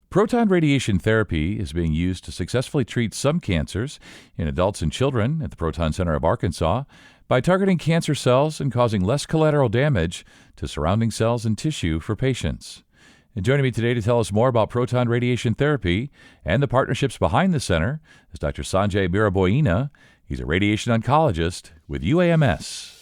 Proton radiation therapy is being used to successfully treat some cancers in adults and children at the Proton Center of Arkansas by targeting cancer cells and causing less collateral damage to surrounding cells and tissue for patients. And joining me today to tell us more about proton radiation therapy and the partnerships behind the center is Dr. Sanjay Miraboyina. He's a radiation oncologist with UAMS.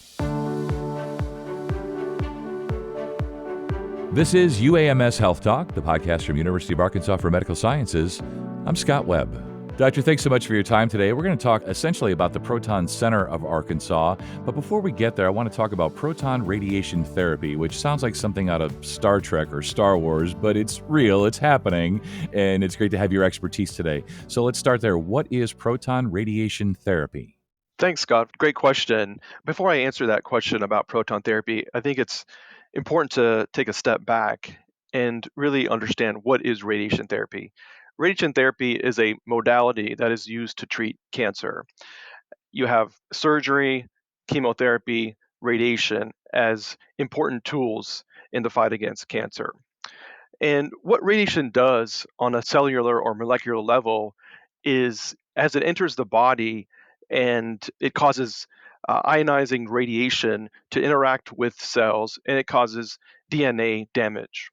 This is UAMS Health Talk, the podcast from University of Arkansas for Medical Sciences. I'm Scott Webb. Doctor, thanks so much for your time today. We're going to talk essentially about the Proton Center of Arkansas. But before we get there, I want to talk about proton radiation therapy, which sounds like something out of Star Trek or Star Wars, but it's real, it's happening, and it's great to have your expertise today. So let's start there. What is proton radiation therapy? Thanks, Scott. Great question. Before I answer that question about proton therapy, I think it's important to take a step back and really understand what is radiation therapy. Radiation therapy is a modality that is used to treat cancer. You have surgery, chemotherapy, radiation as important tools in the fight against cancer. And what radiation does on a cellular or molecular level is as it enters the body and it causes ionizing radiation to interact with cells and it causes DNA damage.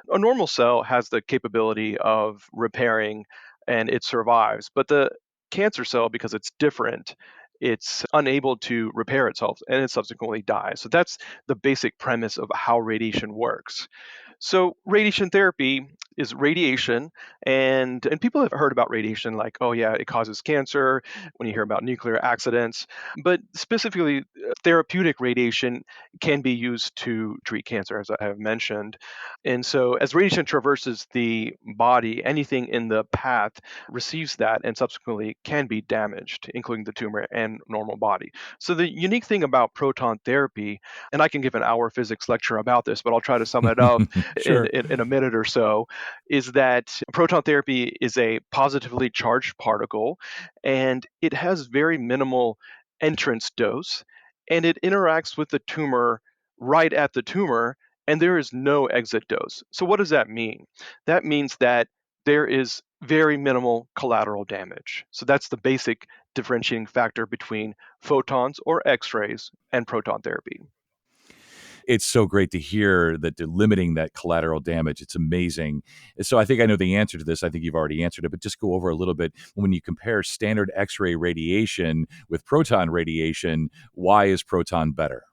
A normal cell has the capability of repairing and it survives, but the cancer cell, because it's different, it's unable to repair itself and it subsequently dies. So that's the basic premise of how radiation works. So radiation therapy is radiation, and people have heard about radiation like, oh yeah, it causes cancer when you hear about nuclear accidents. But specifically, therapeutic radiation can be used to treat cancer, as I have mentioned. And so, as radiation traverses the body, anything in the path receives that and subsequently can be damaged, including the tumor and normal body. So the unique thing about proton therapy, and I can give an hour physics lecture about this, but I'll try to sum it up Sure. in a minute or so, is that proton therapy is a positively charged particle and it has very minimal entrance dose and it interacts with the tumor right at the tumor and there is no exit dose. So, what does that mean? That means that there is very minimal collateral damage. So, that's the basic differentiating factor between photons or X rays and proton therapy. It's so great to hear that they're limiting that collateral damage. It's amazing. So I think I know the answer to this. I think you've already answered it, but just go over a little bit. When you compare standard X-ray radiation with proton radiation, why is proton better?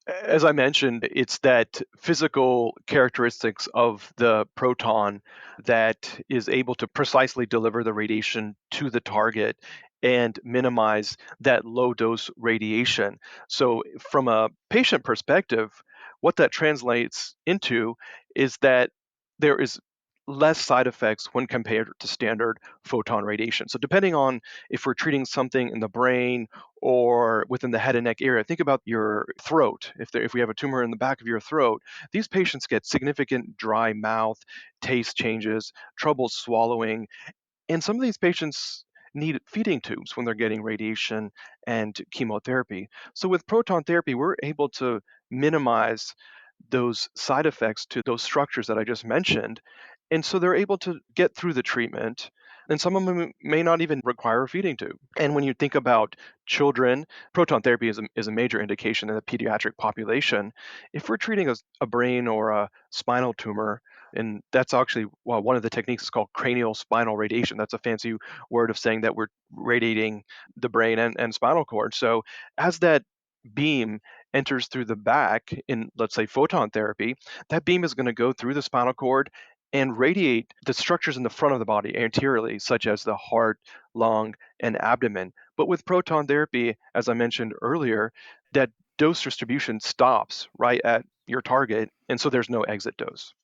As I mentioned, it's that physical characteristics of the proton that is able to precisely deliver the radiation to the target and minimize that low dose radiation. So, from a patient perspective, what that translates into is that there is less side effects when compared to standard photon radiation. So, depending on if we're treating something in the brain or within the head and neck area, think about your throat. If we have a tumor in the back of your throat, these patients get significant dry mouth, taste changes, trouble swallowing, and some of these patients need feeding tubes when they're getting radiation and chemotherapy. So with proton therapy, we're able to minimize those side effects to those structures that I just mentioned. And so they're able to get through the treatment. And some of them may not even require a feeding tube. And when you think about children, proton therapy is a major indication in the pediatric population. If we're treating a brain or a spinal tumor, and that's actually, well, one of the techniques is called cranial spinal radiation. That's a fancy word of saying that we're radiating the brain and spinal cord. So as that beam enters through the back in, let's say, photon therapy, that beam is going to go through the spinal cord and radiate the structures in the front of the body anteriorly, such as the heart, lung, and abdomen. But with proton therapy, as I mentioned earlier, that dose distribution stops right at your target, and so there's no exit dose.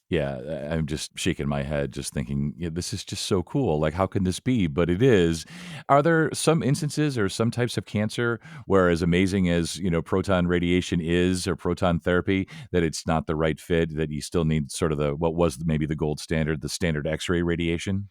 Yeah, I'm just shaking my head, just thinking, yeah, this is just so cool. Like, how can this be? But it is. Are there some instances or some types of cancer where, as amazing as proton radiation is or proton therapy, that it's not the right fit? That you still need sort of what was maybe the gold standard, the standard X-ray radiation?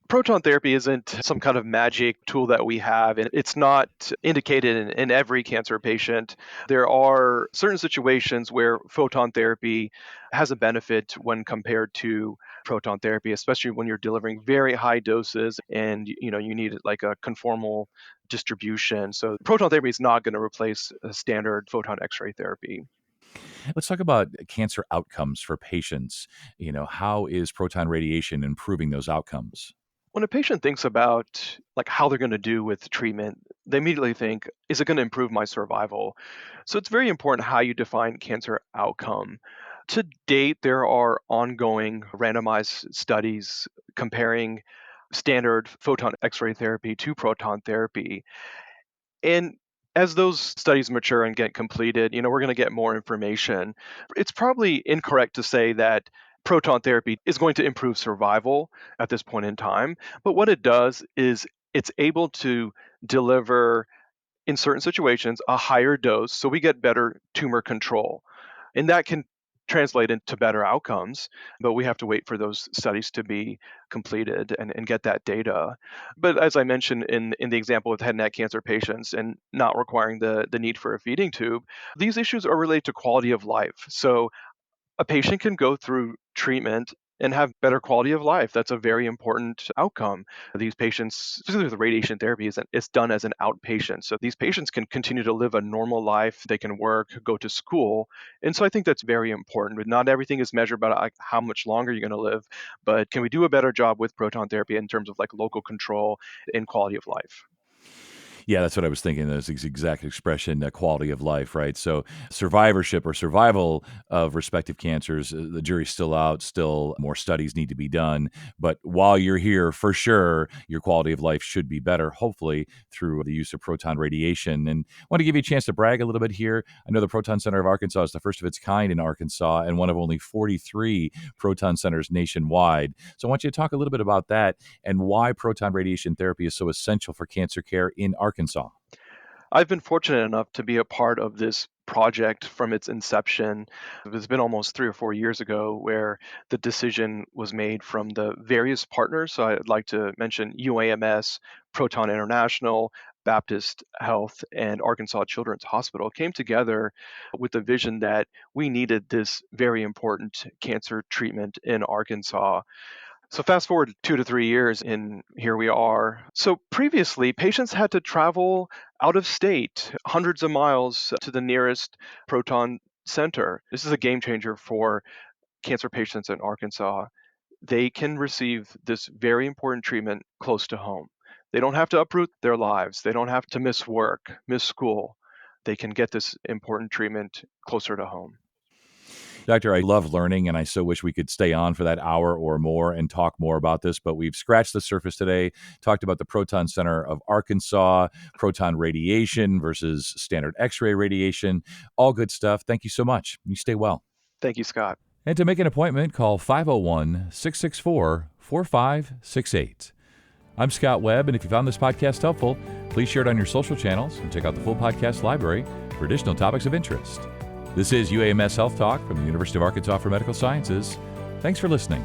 Proton therapy isn't some kind of magic tool that we have, and it's not indicated in every cancer patient. There are certain situations where photon therapy has a benefit when compared to proton therapy, especially when you're delivering very high doses and you need like a conformal distribution. So proton therapy is not going to replace a standard photon X-ray therapy. Let's talk about cancer outcomes for patients. How is proton radiation improving those outcomes? When a patient thinks about like how they're going to do with treatment, they immediately think, is it going to improve my survival? So it's very important how you define cancer outcome. To date, there are ongoing randomized studies comparing standard photon X-ray therapy to proton therapy. And as those studies mature and get completed, we're going to get more information. It's probably incorrect to say that proton therapy is going to improve survival at this point in time, but what it does is it's able to deliver in certain situations a higher dose so we get better tumor control. And that can translate into better outcomes, but we have to wait for those studies to be completed and get that data. But as I mentioned in the example with head and neck cancer patients and not requiring the need for a feeding tube, these issues are related to quality of life. So a patient can go through treatment and have better quality of life. That's a very important outcome. These patients, specifically with radiation therapy, it's done as an outpatient. So these patients can continue to live a normal life. They can work, go to school. And so I think that's very important. But not everything is measured by like how much longer you're going to live, but can we do a better job with proton therapy in terms of like local control and quality of life? Yeah, that's what I was thinking. Those exact expression, quality of life, right? So survivorship or survival of respective cancers, the jury's still out. Still, more studies need to be done. But while you're here, for sure, your quality of life should be better, hopefully, through the use of proton radiation. And I want to give you a chance to brag a little bit here. I know the Proton Center of Arkansas is the first of its kind in Arkansas and one of only 43 proton centers nationwide. So I want you to talk a little bit about that and why proton radiation therapy is so essential for cancer care in Arkansas. I've been fortunate enough to be a part of this project from its inception. It's been almost 3 or 4 years ago where the decision was made from the various partners. So I'd like to mention UAMS, Proton International, Baptist Health, and Arkansas Children's Hospital came together with the vision that we needed this very important cancer treatment in Arkansas. So fast forward 2 to 3 years, and here we are. So previously, patients had to travel out of state, hundreds of miles to the nearest proton center. This is a game changer for cancer patients in Arkansas. They can receive this very important treatment close to home. They don't have to uproot their lives. They don't have to miss work, miss school. They can get this important treatment closer to home. Doctor, I love learning, and I so wish we could stay on for that hour or more and talk more about this, but we've scratched the surface today, talked about the Proton Center of Arkansas, proton radiation versus standard X-ray radiation, all good stuff. Thank you so much. You stay well. Thank you, Scott. And to make an appointment, call 501-664-4568. I'm Scott Webb, and if you found this podcast helpful, please share it on your social channels and check out the full podcast library for additional topics of interest. This is UAMS Health Talk from the University of Arkansas for Medical Sciences. Thanks for listening.